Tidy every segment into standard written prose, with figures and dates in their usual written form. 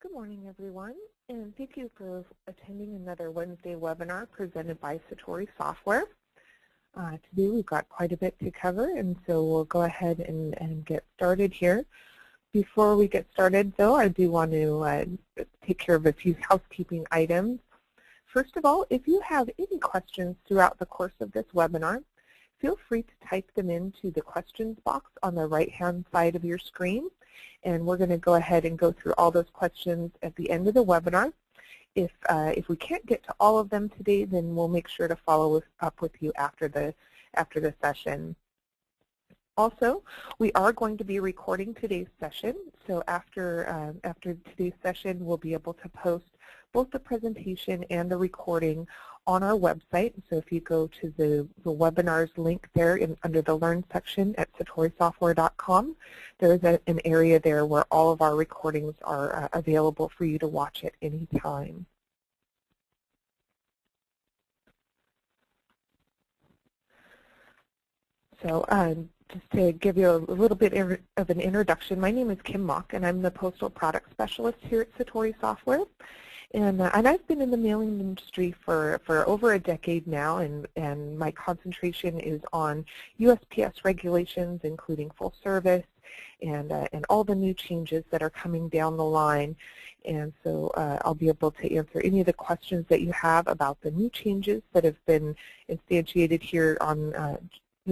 Good morning, everyone, and thank you for attending another Wednesday webinar presented by Satori Software. Today we've got quite a bit to cover, and so we'll go ahead and get started here. Before we get started, though, I do want to take care of a few housekeeping items. First of all, if you have any questions throughout the course of this webinar, feel free to type them into the questions box on the right-hand side of your screen. And we're going to go ahead and go through all those questions at the end of the webinar. If we can't get to all of them today, then we'll make sure to follow up with you after the session. Also, we are going to be recording today's session. So after today's session, we'll be able to post both the presentation and the recording on our website. So if you go to the webinars link there under the Learn section at satorisoftware.com, there is an area there where all of our recordings are available for you to watch at any time. So just to give you a little bit of an introduction, my name is Kim Mauch, and I'm the Postal Product Specialist here at Satori Software. And I've been in the mailing industry for over a decade now, and my concentration is on USPS regulations, including full service, and all the new changes that are coming down the line. And so I'll be able to answer any of the questions that you have about the new changes that have been instantiated here on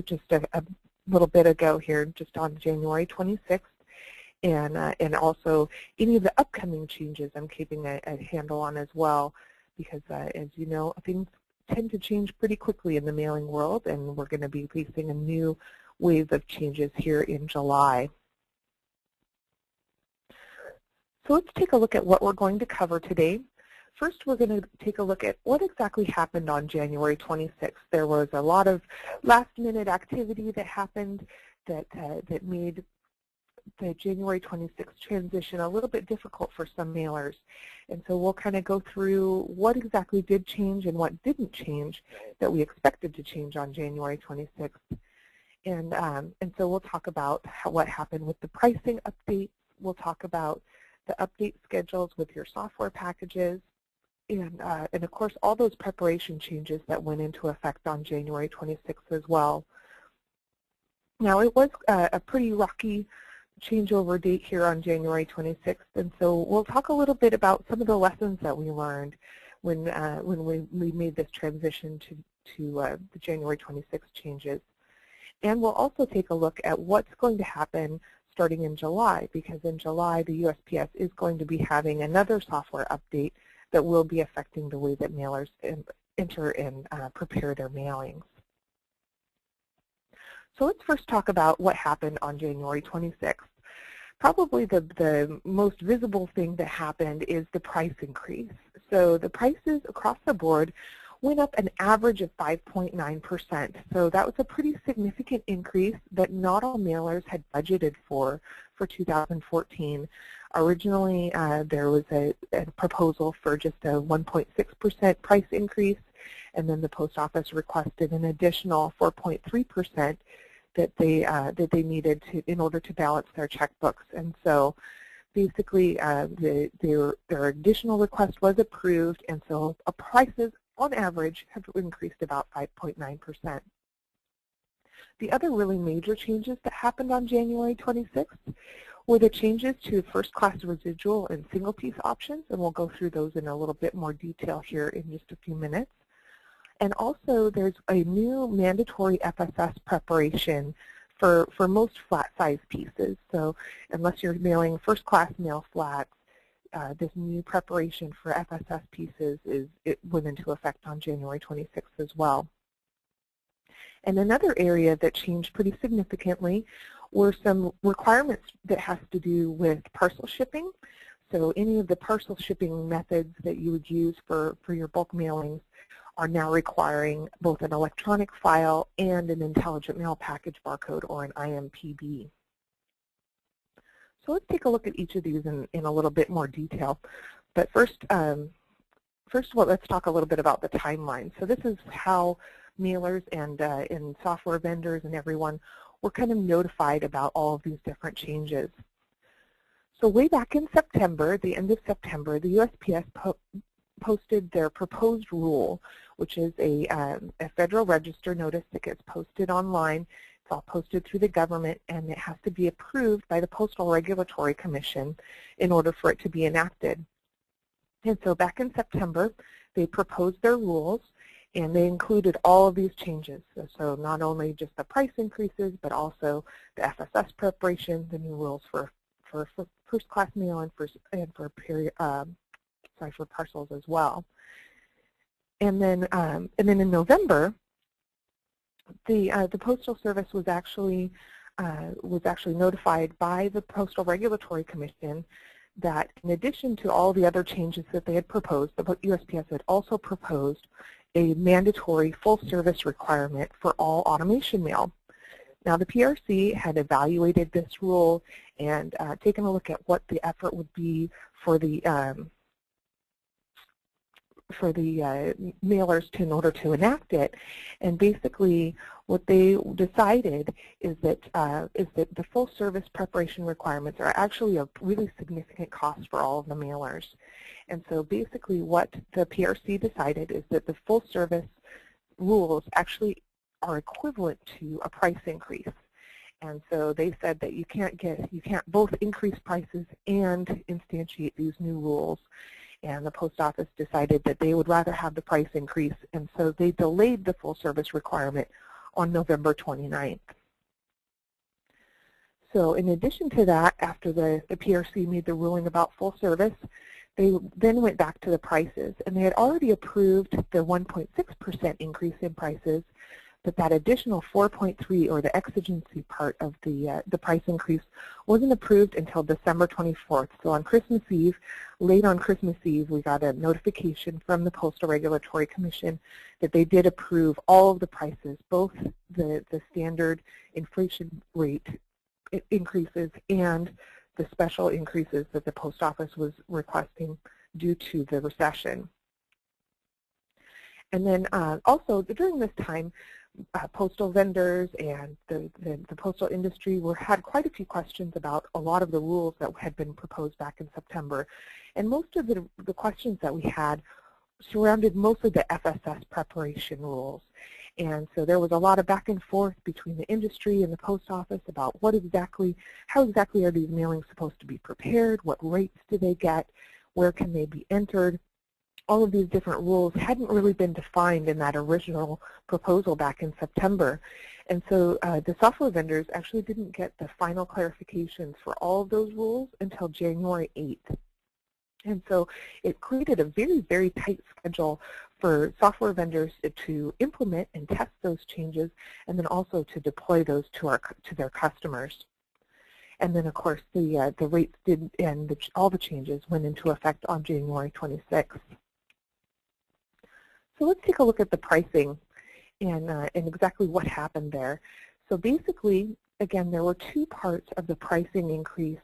just a little bit ago here, just on January 26th. And also any of the upcoming changes I'm keeping a handle on as well, because as you know, things tend to change pretty quickly in the mailing world, and we're going to be facing a new wave of changes here in July. So let's take a look at what we're going to cover today. First, we're going to take a look at what exactly happened on January 26th. There was a lot of last-minute activity that happened that made the January 26th transition a little bit difficult for some mailers. And so we'll kind of go through what exactly did change and what didn't change that we expected to change on January 26th. And so we'll talk about what happened with the pricing updates. We'll talk about the update schedules with your software packages. And of course, all those preparation changes that went into effect on January 26th as well. Now, it was a pretty rocky changeover date here on January 26th, and so we'll talk a little bit about some of the lessons that we learned when we made this transition to the January 26th changes. And we'll also take a look at what's going to happen starting in July, because in July the USPS is going to be having another software update that will be affecting the way that mailers enter and prepare their mailings. So let's first talk about what happened on January 26th. Probably the most visible thing that happened is the price increase. So the prices across the board went up an average of 5.9%. So that was a pretty significant increase that not all mailers had budgeted for 2014. Originally, there was a proposal for just a 1.6% price increase, and then the post office requested an additional 4.3% that they needed in order to balance their checkbooks. And so basically their additional request was approved, and so prices on average have increased about 5.9%. The other really major changes that happened on January 26th were the changes to first-class residual and single-piece options, and we'll go through those in a little bit more detail here in just a few minutes. And also, there's a new mandatory FSS preparation for most flat size pieces. So unless you're mailing first-class mail flats, this new preparation for FSS pieces it went into effect on January 26th as well. And another area that changed pretty significantly were some requirements that has to do with parcel shipping. So any of the parcel shipping methods that you would use for your bulk mailings are now requiring both an electronic file and an intelligent mail package barcode, or an IMPB. So let's take a look at each of these in a little bit more detail. But first of all, let's talk a little bit about the timeline. So this is how mailers and software vendors and everyone were kind of notified about all of these different changes. So way back in September, the end of September, the USPS posted their proposed rule, which is a Federal Register notice that gets posted online. It's all posted through the government, and it has to be approved by the Postal Regulatory Commission in order for it to be enacted. And so back in September, they proposed their rules, and they included all of these changes. So not only just the price increases, but also the FSS preparation, the new rules for first-class mail and for parcels as well. And then in November, the Postal Service was actually notified by the Postal Regulatory Commission that in addition to all the other changes that they had proposed, the USPS had also proposed a mandatory full-service requirement for all automation mail. Now, the PRC had evaluated this rule and taken a look at what the effort would be for the mailers in order to enact it, and basically what they decided is that the full service preparation requirements are actually a really significant cost for all of the mailers. And so basically what the PRC decided is that the full service rules actually are equivalent to a price increase. And so they said that you can't both increase prices and instantiate these new rules. And the post office decided that they would rather have the price increase, and so they delayed the full service requirement on November 29th. So in addition to that, after the PRC made the ruling about full service, they then went back to the prices, and they had already approved the 1.6% increase in prices, but that additional 4.3, or the exigency part of the price increase, wasn't approved until December 24th. So on Christmas Eve, late on Christmas Eve, we got a notification from the Postal Regulatory Commission that they did approve all of the prices, both the standard inflation rate increases and the special increases that the post office was requesting due to the recession. And then also during this time, postal vendors and the postal industry had quite a few questions about a lot of the rules that had been proposed back in September. And most of the questions that we had surrounded mostly the FSS preparation rules. And so there was a lot of back and forth between the industry and the post office about how exactly are these mailings supposed to be prepared, what rates do they get, where can they be entered. All of these different rules hadn't really been defined in that original proposal back in September. And so the software vendors actually didn't get the final clarifications for all of those rules until January 8th. And so it created a very, very tight schedule for software vendors to implement and test those changes, and then also to deploy those to their customers. And then, of course, the rates did, and all the changes went into effect on January 26th. So let's take a look at the pricing and exactly what happened there. So basically, again, there were two parts of the pricing increase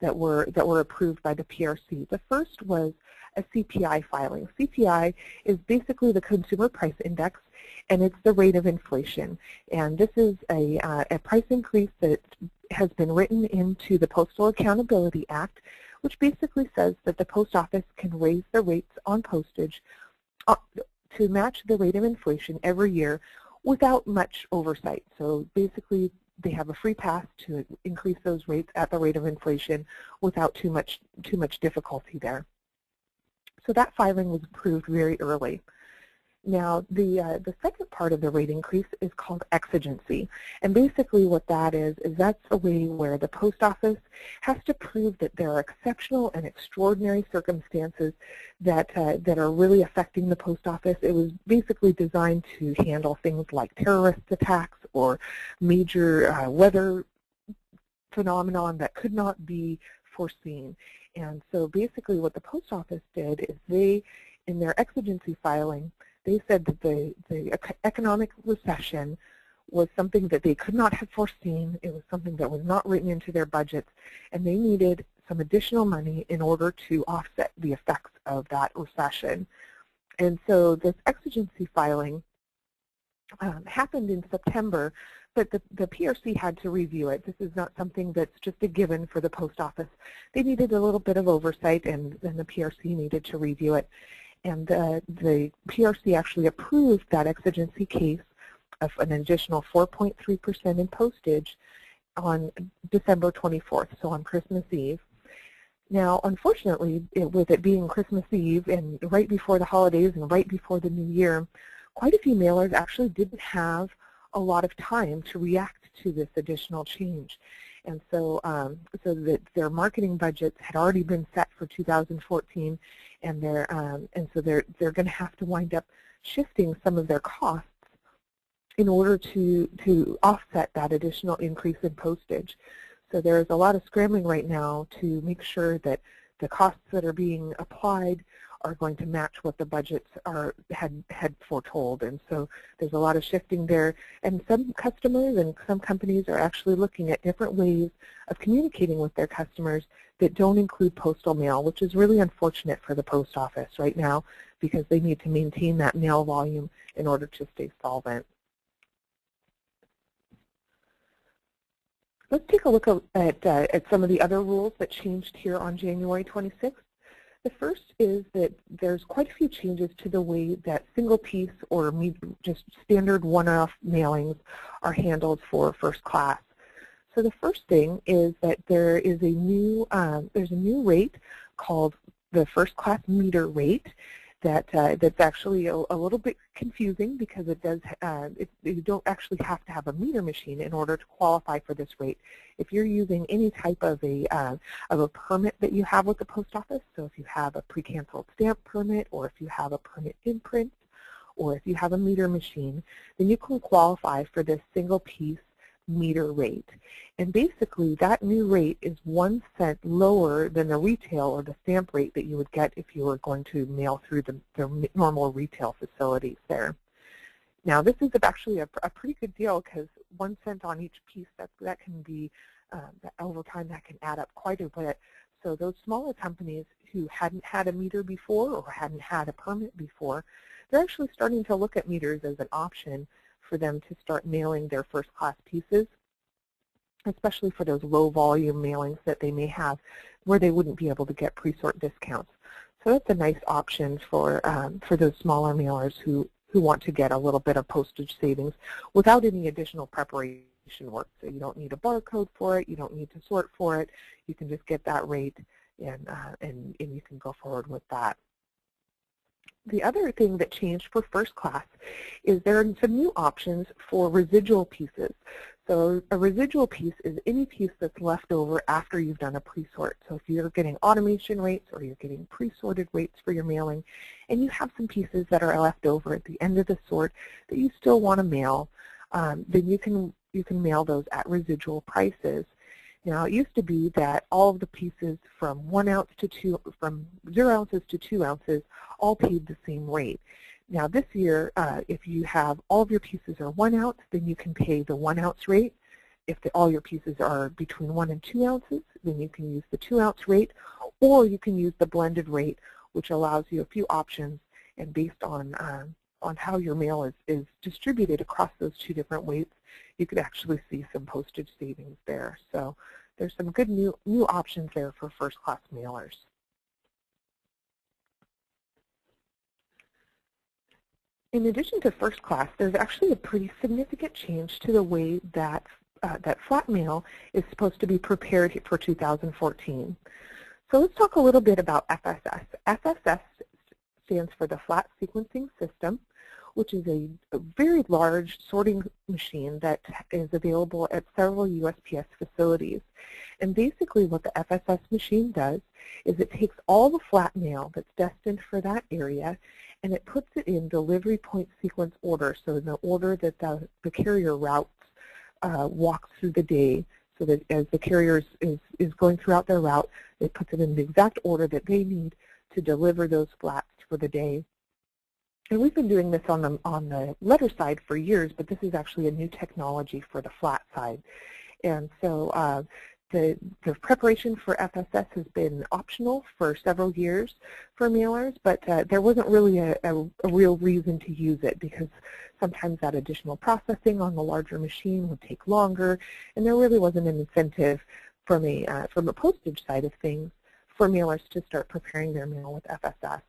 that were approved by the PRC. The first was a CPI filing. CPI is basically the Consumer Price Index, and it's the rate of inflation. And this is a price increase that has been written into the Postal Accountability Act, which basically says that the post office can raise the rates on postage to match the rate of inflation every year without much oversight. So basically, they have a free pass to increase those rates at the rate of inflation without too much difficulty there. So that filing was approved very early. Now, the second part of the rate increase is called exigency. And basically what that is that's a way where the post office has to prove that there are exceptional and extraordinary circumstances that are really affecting the post office. It was basically designed to handle things like terrorist attacks or major weather phenomenon that could not be foreseen. And so basically what the post office did is they, in their exigency filing, they said that the economic recession was something that they could not have foreseen. It was something that was not written into their budgets, and they needed some additional money in order to offset the effects of that recession. And so this exigency filing happened in September, but the PRC had to review it. This is not something that's just a given for the post office. They needed a little bit of oversight, and then the PRC needed to review it. And the PRC actually approved that exigency case of an additional 4.3% in postage on December 24th, so on Christmas Eve. Now, unfortunately, with it being Christmas Eve and right before the holidays and right before the new year, quite a few mailers actually didn't have a lot of time to react to this additional change. And so, so that their marketing budgets had already been set for 2014, and so they're going to have to wind up shifting some of their costs in order to offset that additional increase in postage. So there's a lot of scrambling right now to make sure that the costs that are being applied are going to match what the budgets had foretold. And so there's a lot of shifting there. And some customers and some companies are actually looking at different ways of communicating with their customers that don't include postal mail, which is really unfortunate for the post office right now because they need to maintain that mail volume in order to stay solvent. Let's take a look at some of the other rules that changed here on January 26th. The first is that there's quite a few changes to the way that single piece or just standard one-off mailings are handled for first class. So the first thing is that there is a new rate called the first class meter rate that's actually a little bit confusing because you don't actually have to have a meter machine in order to qualify for this rate. If you're using any type of a permit that you have with the post office, so if you have a pre-canceled stamp permit, or if you have a permit imprint, or if you have a meter machine, then you can qualify for this single piece meter rate. And basically that new rate is 1 cent lower than the retail or the stamp rate that you would get if you were going to mail through the normal retail facilities there. Now this is actually a pretty good deal because 1 cent on each piece, that can be, over time that can add up quite a bit. So those smaller companies who hadn't had a meter before or hadn't had a permit before, they're actually starting to look at meters as an option for them to start mailing their first class pieces, especially for those low volume mailings that they may have where they wouldn't be able to get pre-sort discounts. So that's a nice option for those smaller mailers who want to get a little bit of postage savings without any additional preparation work. So you don't need a barcode for it, you don't need to sort for it, you can just get that rate and you can go forward with that. The other thing that changed for first class is there are some new options for residual pieces. So a residual piece is any piece that's left over after you've done a pre-sort. So if you're getting automation rates or you're getting pre-sorted rates for your mailing and you have some pieces that are left over at the end of the sort that you still want to mail, then you can mail those at residual prices. Now, it used to be that all of the pieces from 0 ounces to 2 ounces all paid the same rate. Now, this year, if you have all of your pieces are 1 ounce, then you can pay the 1 ounce rate. If all your pieces are between 1 and 2 ounces, then you can use the 2 ounce rate, or you can use the blended rate, which allows you a few options, and based on how your mail is distributed across those two different weights, you could actually see some postage savings there. So there's some good new options there for first class mailers. In addition to first class, there's actually a pretty significant change to the way that that flat mail is supposed to be prepared for 2014. So let's talk a little bit about FSS. FSS stands for the Flat Sequencing System, which is a very large sorting machine that is available at several USPS facilities. And basically what the FSS machine does is it takes all the flat mail that's destined for that area and it puts it in delivery point sequence order, so in the order that the carrier routes walks through the day, so that as the carrier is going throughout their route, it puts it in the exact order that they need to deliver those flats for the day. And we've been doing this on the letter side for years, but this is actually a new technology for the flat side. And so the preparation for FSS has been optional for several years for mailers, but there wasn't really a real reason to use it because sometimes that additional processing on the larger machine would take longer, and there really wasn't an incentive from a postage side of things for mailers to start preparing their mail with FSS.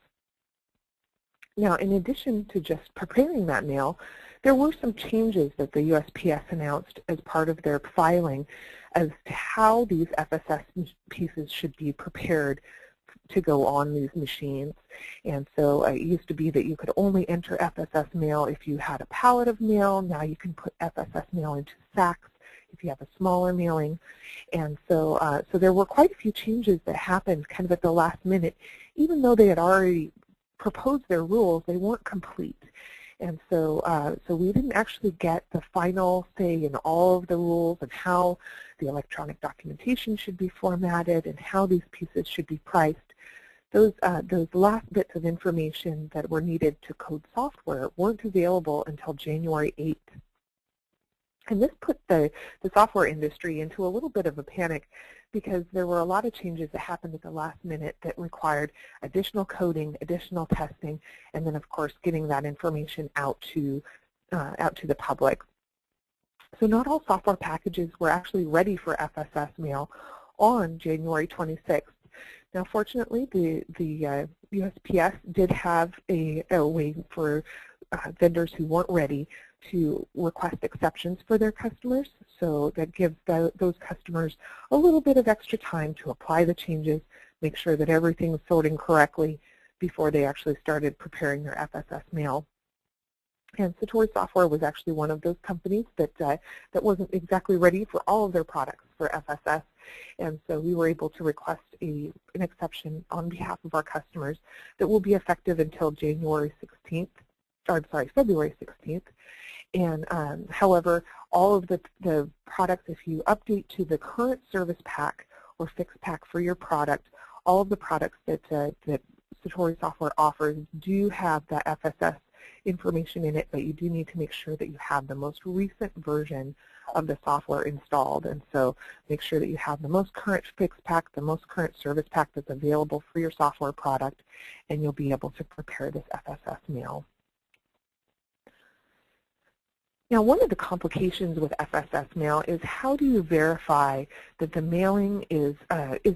Now, in addition to just preparing that mail, there were some changes that the USPS announced as part of their filing as to how these FSS pieces should be prepared to go on these machines. And so it used to be that you could only enter FSS mail if you had a pallet of mail. Now you can put FSS mail into sacks if you have a smaller mailing. And so, so there were quite a few changes that happened kind of at the last minute. Even though they had already proposed their rules, they weren't complete. And so, so we didn't actually get the final say in all of the rules and how the electronic documentation should be formatted and how these pieces should be priced. Those last bits of information that were needed to code software weren't available until January 8th. And this put the software industry into a little bit of a panic because there were a lot of changes that happened at the last minute that required additional coding, additional testing, and then of course getting that information out to the public. So not all software packages were actually ready for FSS mail on January 26th. Now fortunately the USPS did have a way for vendors who weren't ready to request exceptions for their customers, so that gives those customers a little bit of extra time to apply the changes, make sure that everything's sorting correctly before they actually started preparing their FSS mail. And Satori Software was actually one of those companies that wasn't exactly ready for all of their products for FSS, and so we were able to request an exception on behalf of our customers that will be effective until February 16th. And however, all of the products, if you update to the current service pack or fixed pack for your product, all of the products that Satori Software offers do have that FSS information in it, but you do need to make sure that you have the most recent version of the software installed. And so make sure that you have the most current fixed pack, the most current service pack that's available for your software product, and you'll be able to prepare this FSS mail. Now, one of the complications with FSS mail is how do you verify that the mailing is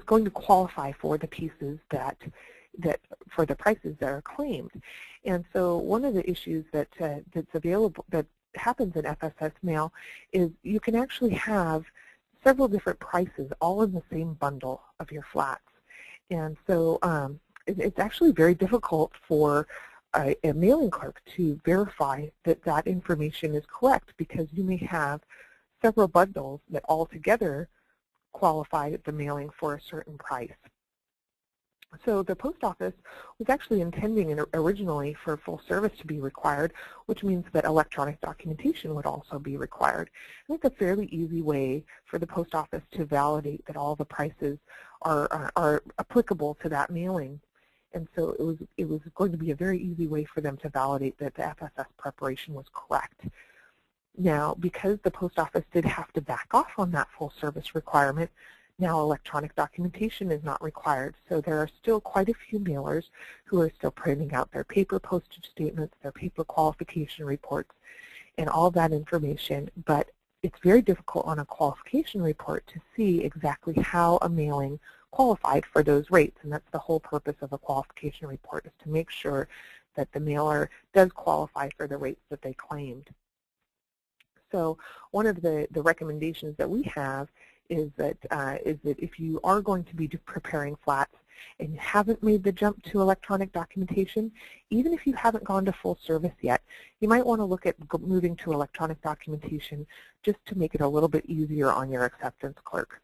going to qualify for the pieces for the prices that are claimed. And so one of the issues that happens in FSS mail is you can actually have several different prices all in the same bundle of your flats. And so it's actually very difficult for a mailing clerk to verify that that information is correct, because you may have several bundles that all together qualify the mailing for a certain price. So the post office was actually intending originally for full service to be required, which means that electronic documentation would also be required. And it's a fairly easy way for the post office to validate that all the prices are applicable to that mailing. And so it was going to be a very easy way for them to validate that the FSS preparation was correct. Now, because the post office did have to back off on that full service requirement, now electronic documentation is not required. So there are still quite a few mailers who are still printing out their paper postage statements, their paper qualification reports, and all that information. But it's very difficult on a qualification report to see exactly how a mailing qualified for those rates, and that's the whole purpose of a qualification report, is to make sure that the mailer does qualify for the rates that they claimed. So one of the recommendations that we have is that if you are going to be preparing flats and you haven't made the jump to electronic documentation, even if you haven't gone to full service yet, you might want to look at moving to electronic documentation just to make it a little bit easier on your acceptance clerk.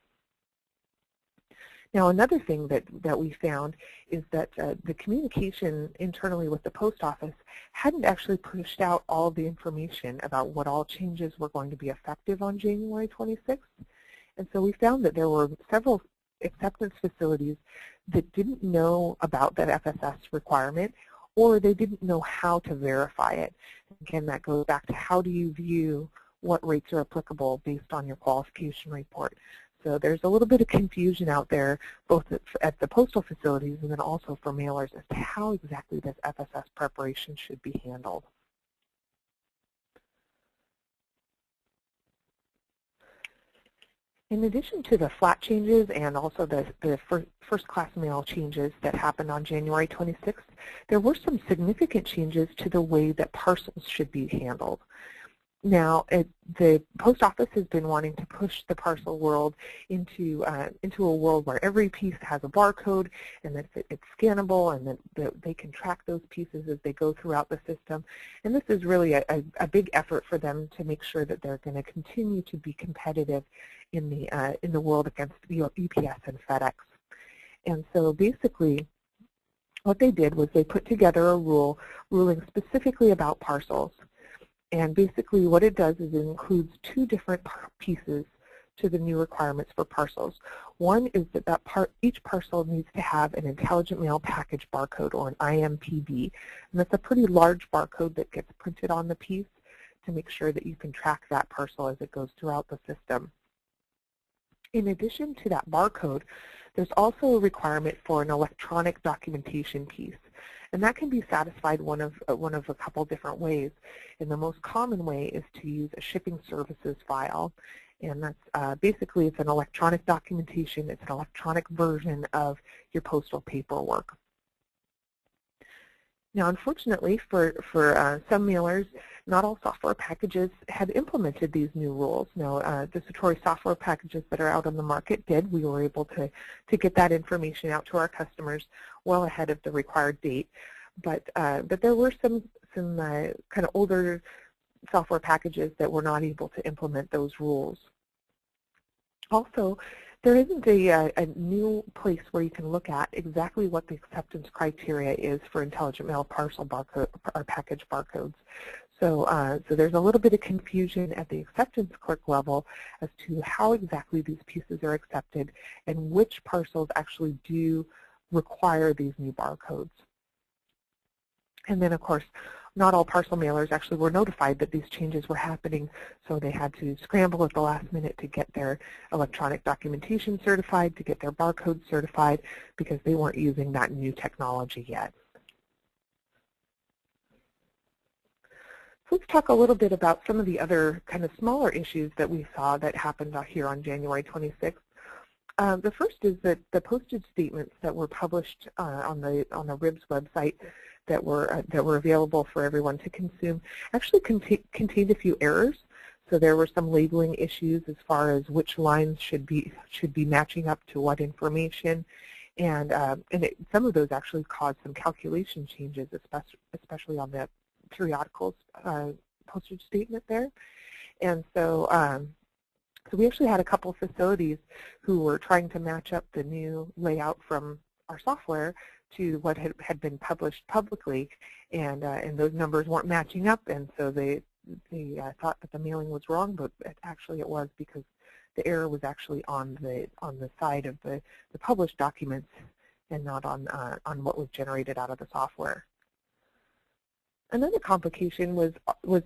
Now, another thing that we found is that the communication internally with the post office hadn't actually pushed out all of the information about what all changes were going to be effective on January 26th. And so we found that there were several acceptance facilities that didn't know about that FSS requirement, or they didn't know how to verify it. Again, that goes back to how do you view what rates are applicable based on your qualification report. so there's a little bit of confusion out there, both at the postal facilities and then also for mailers as to how exactly this FSS preparation should be handled. In addition to the flat changes and also the first-class mail changes that happened on January 26th, there were some significant changes to the way that parcels should be handled. Now, the post office has been wanting to push the parcel world into a world where every piece has a barcode and that it's scannable and that they can track those pieces as they go throughout the system. And this is really a big effort for them to make sure that they're going to continue to be competitive in the world against UPS and FedEx. And so basically, what they did was they put together a ruling specifically about parcels. And basically what it does is it includes two different pieces to the new requirements for parcels. One is that each parcel needs to have an Intelligent Mail Package barcode, or an IMPB. And that's a pretty large barcode that gets printed on the piece to make sure that you can track that parcel as it goes throughout the system. In addition to that barcode, there's also a requirement for an electronic documentation piece. And that can be satisfied one of a couple different ways. And the most common way is to use a shipping services file. And that's basically, it's an electronic documentation. It's an electronic version of your postal paperwork. Now, unfortunately, for some mailers, not all software packages had implemented these new rules. Now, the Satori software packages that are out on the market did. We were able to get that information out to our customers well ahead of the required date. But there were some kind of older software packages that were not able to implement those rules. Also, there isn't a new place where you can look at exactly what the acceptance criteria is for Intelligent Mail parcel barcode or package barcodes. So there's a little bit of confusion at the acceptance clerk level as to how exactly these pieces are accepted and which parcels actually do require these new barcodes. And then, of course, not all parcel mailers actually were notified that these changes were happening, so they had to scramble at the last minute to get their electronic documentation certified, to get their barcode certified, because they weren't using that new technology yet. So let's talk a little bit about some of the other kind of smaller issues that we saw that happened here on January 26th. The first is that the postage statements that were published on the RIBS website that were available for everyone to consume actually contained a few errors. So there were some labeling issues as far as which lines should be matching up to what information, and some of those actually caused some calculation changes, especially on the periodicals postage statement there. And so so we actually had a couple facilities who were trying to match up the new layout from our software to what had been published publicly, and those numbers weren't matching up, and so they thought that the mailing was wrong, but actually it was because the error was actually on the side of the published documents and not on what was generated out of the software. Another complication was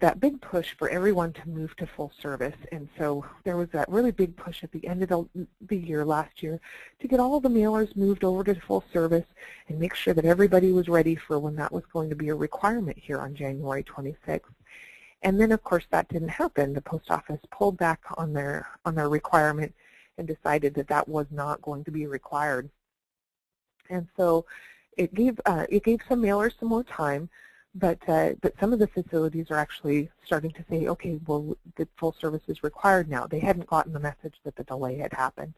that big push for everyone to move to full service, and so there was that really big push at the end of the year last year to get all of the mailers moved over to full service and make sure that everybody was ready for when that was going to be a requirement here on January 26th. And then, of course, that didn't happen. The post office pulled back on their requirement and decided that that was not going to be required. And so it gave some mailers some more time. But some of the facilities are actually starting to say, okay, well, the full service is required now. They hadn't gotten the message that the delay had happened.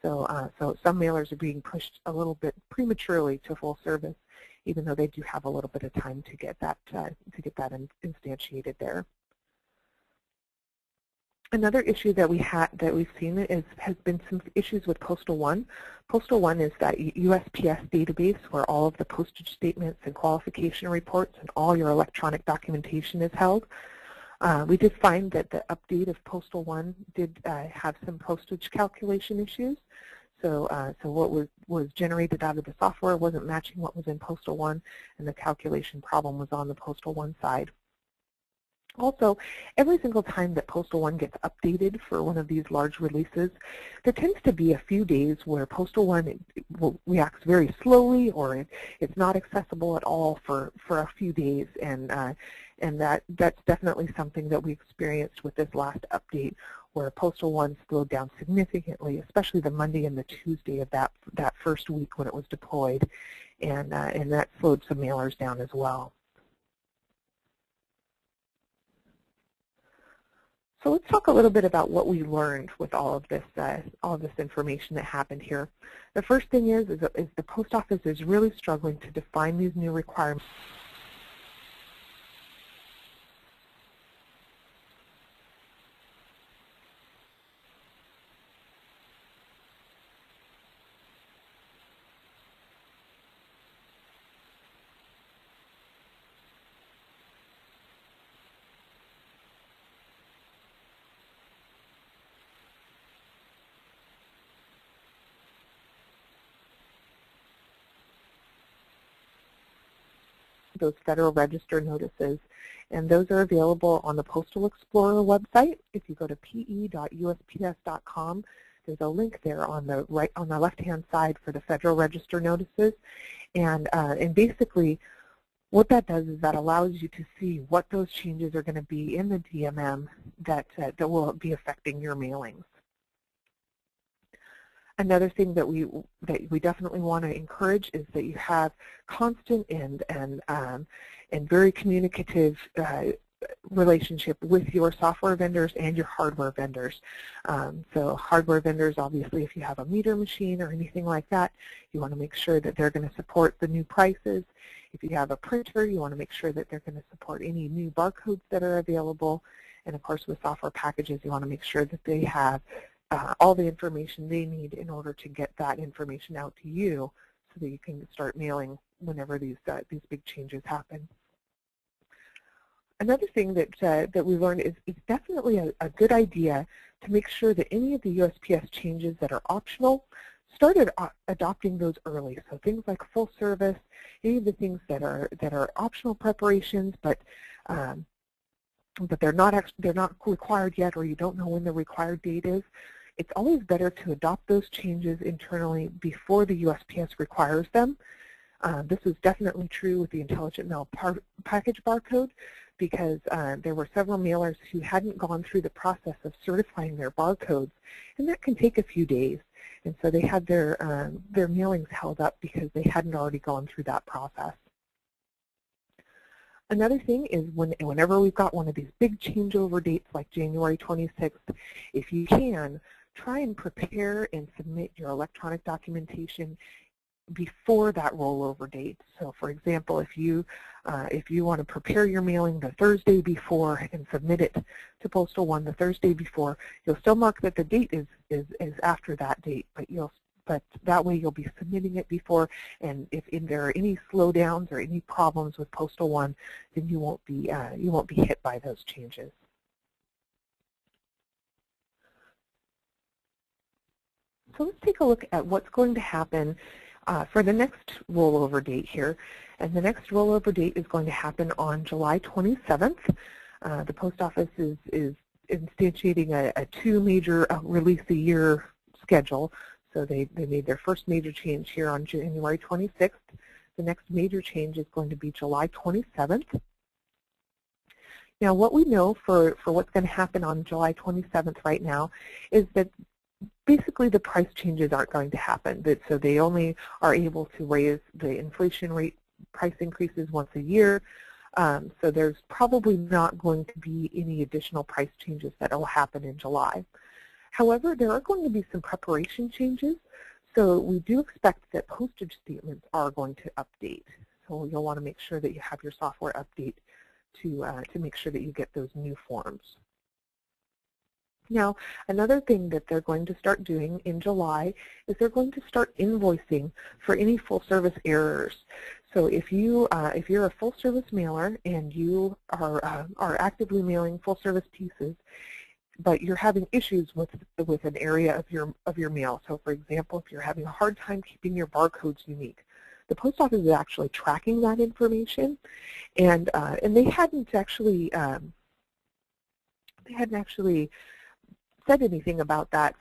So some mailers are being pushed a little bit prematurely to full service, even though they do have a little bit of time to get that instantiated there. Another issue that we've seen has been some issues with Postal One. Postal One is that USPS database where all of the postage statements and qualification reports and all your electronic documentation is held. We did find that the update of Postal One did have some postage calculation issues. So what was generated out of the software wasn't matching what was in Postal One, and the calculation problem was on the Postal One side. Also, every single time that Postal One gets updated for one of these large releases, there tends to be a few days where Postal One reacts very slowly, or it's not accessible at all for a few days, and that's definitely something that we experienced with this last update, where Postal One slowed down significantly, especially the Monday and the Tuesday of that first week when it was deployed, and that slowed some mailers down as well. So let's talk a little bit about what we learned with all of this information that happened here. The first thing is the post office is really struggling to define these new requirements. Those Federal Register notices, and those are available on the Postal Explorer website. If you go to pe.usps.com, there's a link there on the left-hand side for the Federal Register notices, and basically what that does is that allows you to see what those changes are going to be in the DMM that will be affecting your mailings. Another thing that we definitely want to encourage is that you have constant and very communicative relationship with your software vendors and your hardware vendors. So hardware vendors, obviously, if you have a meter machine or anything like that, you want to make sure that they're going to support the new prices. If you have a printer, you want to make sure that they're going to support any new barcodes that are available. And of course, with software packages, you want to make sure that they have all the information they need in order to get that information out to you so that you can start mailing whenever these big changes happen. Another thing that we learned is it's definitely a good idea to make sure that any of the USPS changes that are optional, started adopting those early. So things like full service, any of the things that are optional preparations, but they're not required yet, or you don't know when the required date is. It's always better to adopt those changes internally before the USPS requires them. This is definitely true with the Intelligent Mail package barcode, because there were several mailers who hadn't gone through the process of certifying their barcodes, and that can take a few days. And so they had their mailings held up because they hadn't already gone through that process. Another thing is whenever we've got one of these big changeover dates like January 26th, if you can, try and prepare and submit your electronic documentation before that rollover date. So for example, if you want to prepare your mailing the Thursday before and submit it to Postal One the Thursday before, you'll still mark that the date is after that date, but that way you'll be submitting it before, and if there are any slowdowns or any problems with Postal One, then you won't be hit by those changes. So let's take a look at what's going to happen for the next rollover date here. And the next rollover date is going to happen on July 27th. The Post Office is instantiating a two major release-a-year schedule. So they made their first major change here on January 26th. The next major change is going to be July 27th. Now what we know for what's going to happen on July 27th right now is that basically the price changes aren't going to happen. So they only are able to raise the inflation rate price increases once a year. So there's probably not going to be any additional price changes that will happen in July. However, there are going to be some preparation changes. So we do expect that postage statements are going to update. So you'll want to make sure that you have your software update to make sure that you get those new forms. Now, another thing that they're going to start doing in July is they're going to start invoicing for any full-service errors. So if you're a full-service mailer and you are actively mailing full-service pieces, but you're having issues with an area of your mail. So, for example, if you're having a hard time keeping your barcodes unique, the Post Office is actually tracking that information, and they hadn't actually They hadn't actually said anything about that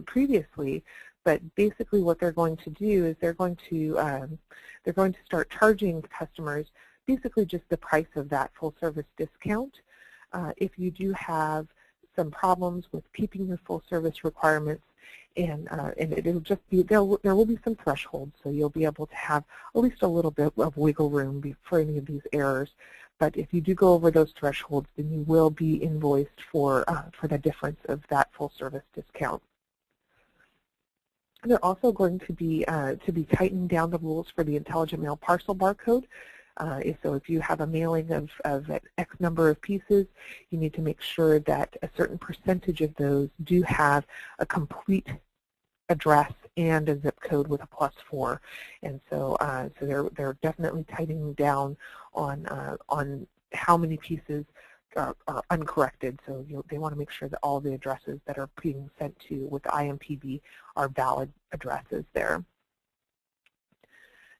previously, but basically what they're going to do is they're going to start charging customers basically just the price of that full service discount. If you do have some problems with keeping your full service requirements, and it'll just be, there will be some thresholds, so you'll be able to have at least a little bit of wiggle room for any of these errors. But if you do go over those thresholds, then you will be invoiced for the difference of that full service discount. They're also going to be tightening down the rules for the intelligent mail parcel barcode. So if you have a mailing of X number of pieces, you need to make sure that a certain percentage of those do have a complete address and a zip code with a +4. And so they're definitely tightening down on how many pieces are uncorrected. So they want to make sure that all the addresses that are being sent to with the IMPB are valid addresses there.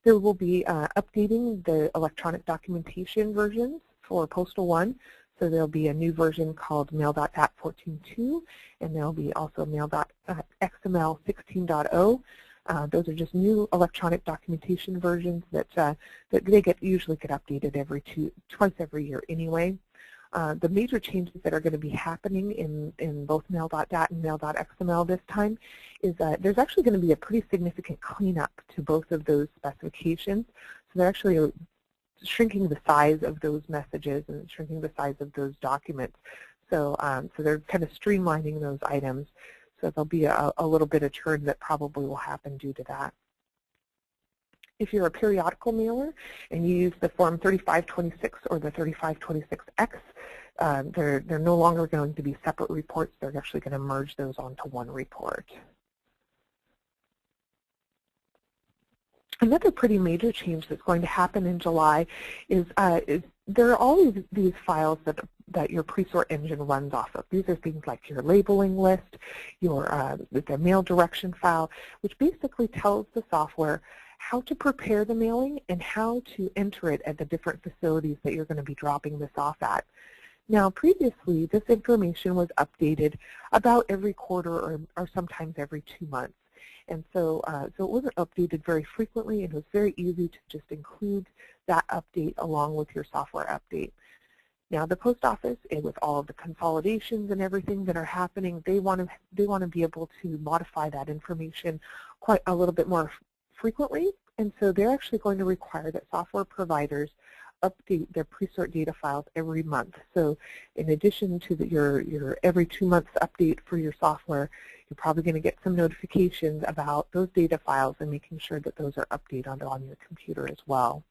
There will be updating the electronic documentation versions for Postal One. So there'll be a new version called mail.dat 14.2, and there'll be also mail.xml 16.0. Those are just new electronic documentation versions that they usually get updated twice every year anyway. The major changes that are going to be happening in both mail.dat and mail.xml this time is that there's actually going to be a pretty significant cleanup to both of those specifications. So they're actually shrinking the size of those messages and shrinking the size of those documents. So, so they're kind of streamlining those items. So there'll be a little bit of churn that probably will happen due to that. If you're a periodical mailer and you use the Form 3526 or the 3526X, they're no longer going to be separate reports. They're actually going to merge those onto one report. Another pretty major change that's going to happen in July is there are all these files that your pre-sort engine runs off of. These are things like your labeling list, the mail direction file, which basically tells the software how to prepare the mailing and how to enter it at the different facilities that you're going to be dropping this off at. Now, previously, this information was updated about every quarter or sometimes every 2 months. And so, so it wasn't updated very frequently, and it was very easy to just include that update along with your software update. Now, the post office, and with all of the consolidations and everything that are happening, they want to be able to modify that information quite a little bit more frequently, and so they're actually going to require that software providers update their pre-sort data files every month. So in addition to your every 2 months update for your software, you're probably going to get some notifications about those data files and making sure that those are updated on your computer as well.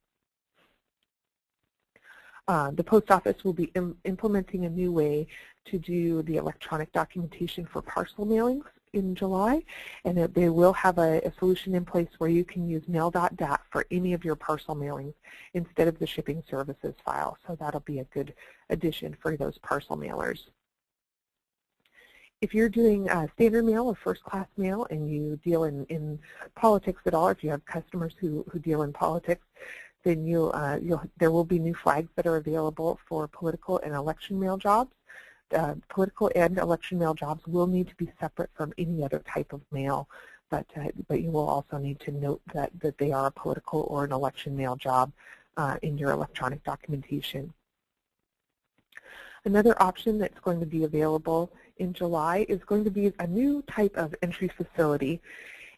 The post office will be implementing a new way to do the electronic documentation for parcel mailings in July, and that they will have a solution in place where you can use mail.dat for any of your parcel mailings instead of the shipping services file. So that'll be a good addition for those parcel mailers. If you're doing standard mail or first-class mail and you deal in politics at all, if you have customers who deal in politics, then there will be new flags that are available for political and election mail jobs. Political and election mail jobs will need to be separate from any other type of mail, but you will also need to note that they are a political or an election mail job in your electronic documentation. Another option that's going to be available in July is going to be a new type of entry facility.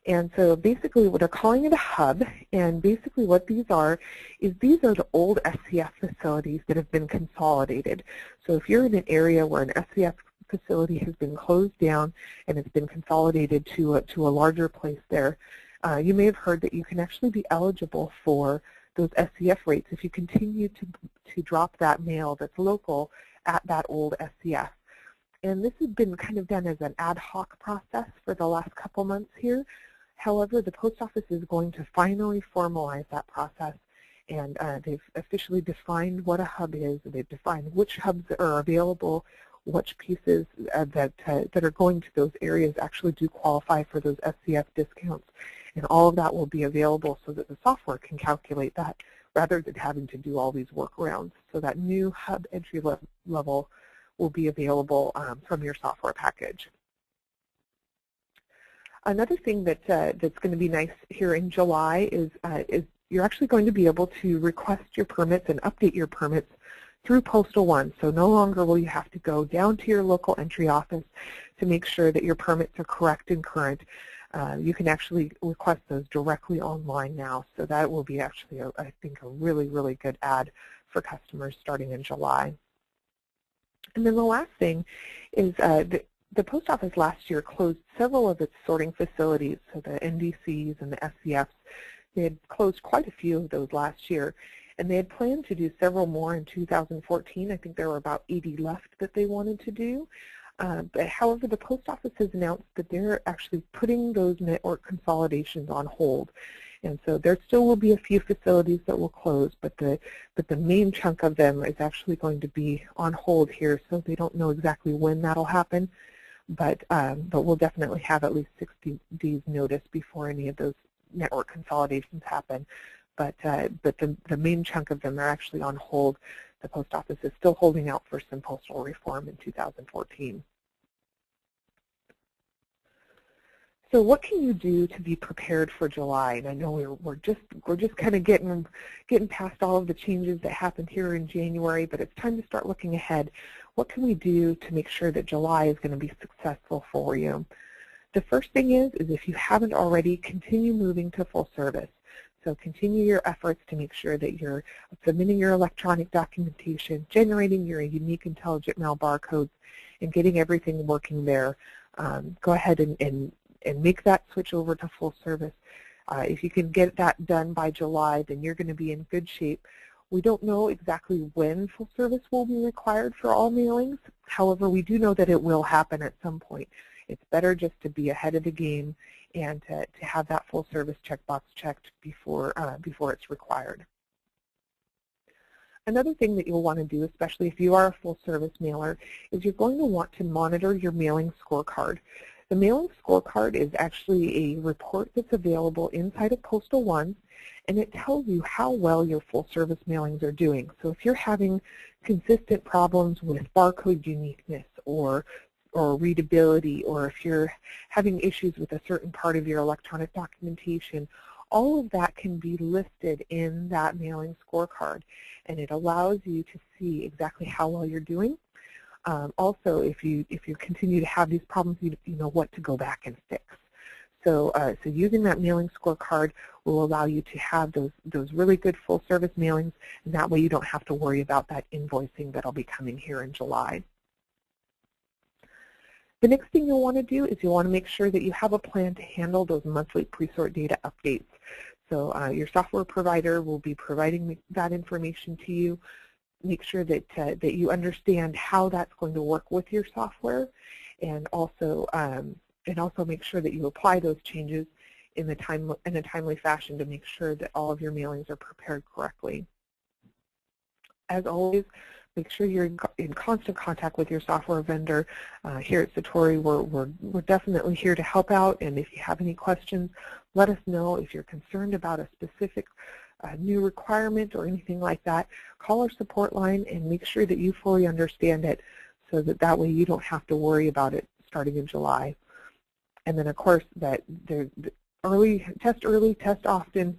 And so basically they're calling it a hub, and basically what these are is these are the old SCF facilities that have been consolidated. So if you're in an area where an SCF facility has been closed down and it's been consolidated to a larger place there, you may have heard that you can actually be eligible for those SCF rates if you continue to drop that mail that's local at that old SCF. And this has been kind of done as an ad hoc process for the last couple months here. However, the post office is going to finally formalize that process, and they've officially defined what a hub is. They've defined which hubs are available, which pieces that are going to those areas actually do qualify for those SCF discounts, and all of that will be available so that the software can calculate that rather than having to do all these workarounds. So that new hub entry level will be available from your software package. Another thing that's going to be nice here in July is you're actually going to be able to request your permits and update your permits through Postal One. So no longer will you have to go down to your local entry office to make sure that your permits are correct and current. You can actually request those directly online now. So that will be actually, I think, a really, really good add for customers starting in July. And then the last thing is the Post Office last year closed several of its sorting facilities, so the NDCs and the SCFs. They had closed quite a few of those last year, and they had planned to do several more in 2014. I think there were about 80 left that they wanted to do. But however, the Post Office has announced that they're actually putting those network consolidations on hold. And so there still will be a few facilities that will close, but the main chunk of them is actually going to be on hold here, so they don't know exactly when that'll happen. But we'll definitely have at least 60 days notice before any of those network consolidations happen. But the main chunk of them are actually on hold. The Post Office is still holding out for some postal reform in 2014. So what can you do to be prepared for July? And I know we're just kind of getting past all of the changes that happened here in January, but it's time to start looking ahead. What can we do to make sure that July is going to be successful for you? The first thing is if you haven't already, continue moving to full service. So continue your efforts to make sure that you're submitting your electronic documentation, generating your unique intelligent mail barcodes, and getting everything working there. Go ahead and make that switch over to full service. If you can get that done by July, then you're going to be in good shape. We don't know exactly when full service will be required for all mailings. However, we do know that it will happen at some point. It's better just to be ahead of the game and to have that full service checkbox checked before it's required. Another thing that you'll want to do, especially if you are a full service mailer, is you're going to want to monitor your mailing scorecard. The mailing scorecard is actually a report that's available inside of Postal One, and it tells you how well your full service mailings are doing. So if you're having consistent problems with barcode uniqueness or readability, or if you're having issues with a certain part of your electronic documentation, all of that can be listed in that mailing scorecard, and it allows you to see exactly how well you're doing. Also, if you continue to have these problems, you know what to go back and fix. So using that mailing scorecard will allow you to have those really good full service mailings, and that way you don't have to worry about that invoicing that'll be coming here in July. The next thing you'll want to do is you'll want to make sure that you have a plan to handle those monthly pre-sort data updates. So your software provider will be providing that information to you. Make sure that you understand how that's going to work with your software, and also make sure that you apply those changes in a timely fashion to make sure that all of your mailings are prepared correctly. As always, make sure you're in constant contact with your software vendor. Here at Satori, we're definitely here to help out, and if you have any questions, let us know. If you're concerned about a specific new requirement or anything like that, call our support line and make sure that you fully understand it, so that way you don't have to worry about it starting in July. And then, of course, that test early, test often,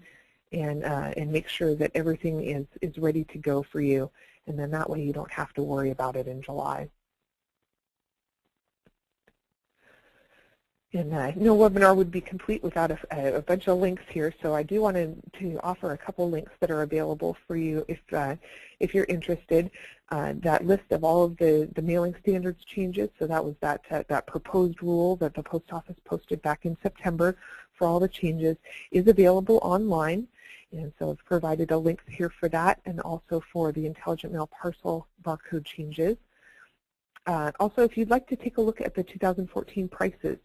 and make sure that everything is ready to go for you. And then that way you don't have to worry about it in July. And no webinar would be complete without a bunch of links here, so I do want to offer a couple links that are available for you if you're interested. That list of all of the mailing standards changes, so that was that proposed rule that the Post Office posted back in September for all the changes, is available online. And so I've provided a link here for that, and also for the Intelligent Mail Parcel barcode changes. Also, if you'd like to take a look at the 2014 prices,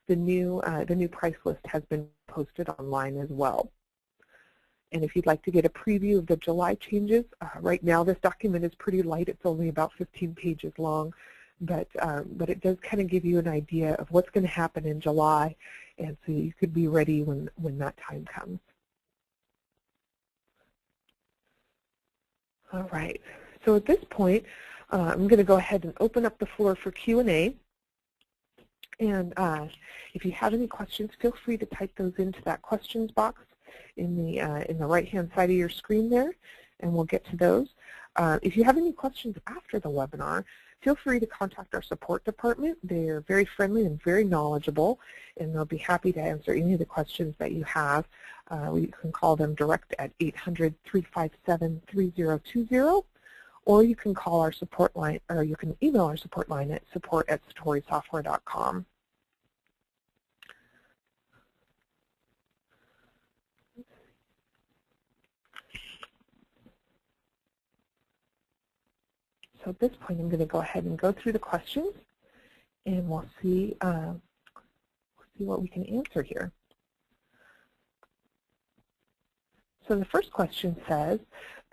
the new price list has been posted online as well. And if you'd like to get a preview of the July changes, right now this document is pretty light. It's only about 15 pages long, but it does kind of give you an idea of what's going to happen in July, and so you could be ready when that time comes. All right. So at this point, I'm going to go ahead and open up the floor for Q&A. And if you have any questions, feel free to type those into that questions box in the right-hand side of your screen there, and we'll get to those. If you have any questions after the webinar, feel free to contact our support department. They're very friendly and very knowledgeable, and they'll be happy to answer any of the questions that you have. You can call them direct at 800-357-3020, or you can call our support line, or you can email our support line at support@satorisoftware.com. So at this point, I'm going to go ahead and go through the questions, and we'll see what we can answer here. So the first question says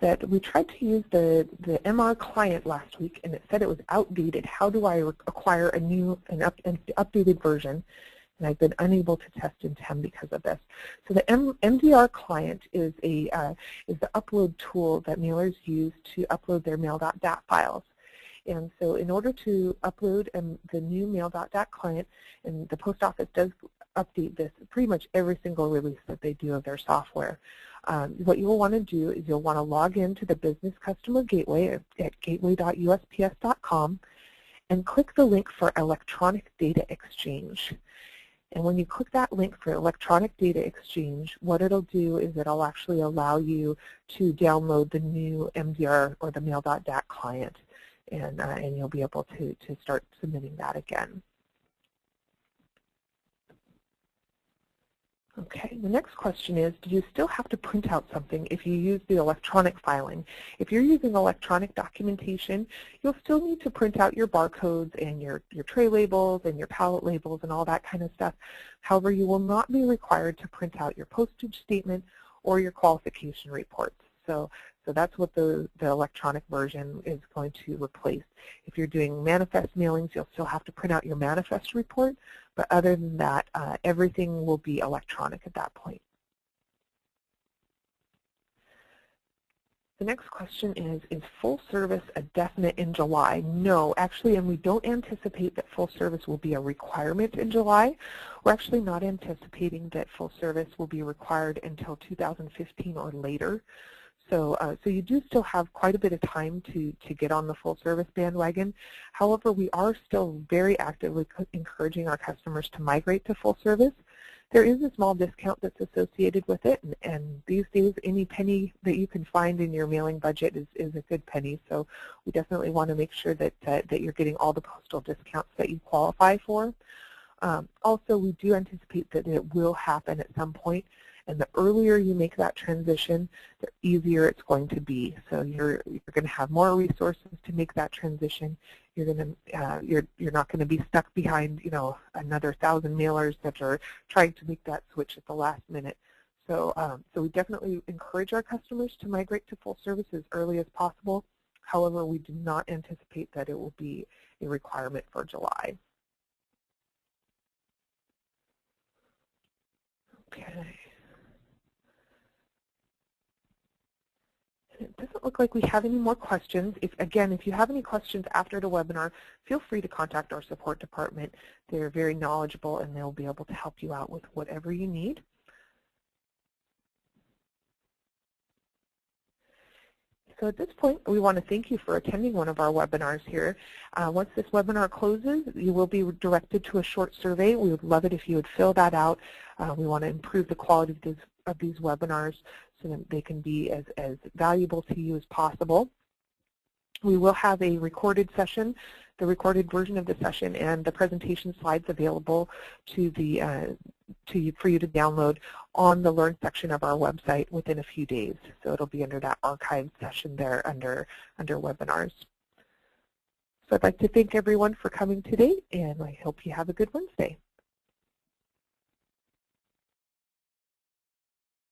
that we tried to use the MR client last week, and it said it was outdated. How do I acquire an updated version? And I've been unable to test in TEM because of this. So the MDR client is the upload tool that mailers use to upload their mail.dat files. And so in order to upload the new mail.dat client, and the post office does update this pretty much every single release that they do of their software. What you will want to do is you'll want to log into the Business Customer Gateway at gateway.usps.com and click the link for Electronic Data Exchange. And when you click that link for Electronic Data Exchange, what it'll do is it'll actually allow you to download the new MDR or the mail.dat client, and you'll be able to start submitting that again. Okay, the next question is, do you still have to print out something if you use the electronic filing? If you're using electronic documentation, you'll still need to print out your barcodes and your tray labels and your pallet labels and all that kind of stuff. However, you will not be required to print out your postage statement or your qualification reports. So that's what the electronic version is going to replace. If you're doing manifest mailings, you'll still have to print out your manifest report, but other than that, everything will be electronic at that point. The next question is full service a definite in July? No, actually, and we don't anticipate that full service will be a requirement in July. We're actually not anticipating that full service will be required until 2015 or later. So you do still have quite a bit of time to get on the full service bandwagon. However, we are still very actively encouraging our customers to migrate to full service. There is a small discount that's associated with it, and these days any penny that you can find in your mailing budget is a good penny. So we definitely want to make sure that you're getting all the postal discounts that you qualify for. Also, we do anticipate that it will happen at some point. And the earlier you make that transition, the easier it's going to be. So you're going to have more resources to make that transition. You're not going to be stuck behind, another 1,000 mailers that are trying to make that switch at the last minute. So we definitely encourage our customers to migrate to full service as early as possible. However, we do not anticipate that it will be a requirement for July. Okay. It doesn't look like we have any more questions. If you have any questions after the webinar, feel free to contact our support department. They're very knowledgeable and they'll be able to help you out with whatever you need. So at this point, we want to thank you for attending one of our webinars here. Once this webinar closes, you will be directed to a short survey. We would love it if you would fill that out. We want to improve the quality of these webinars so that they can be as valuable to you as possible. We will have a recorded session, the recorded version of the session, and the presentation slides available for you to download on the Learn section of our website within a few days. So it'll be under that archived session there under webinars. So I'd like to thank everyone for coming today, and I hope you have a good Wednesday.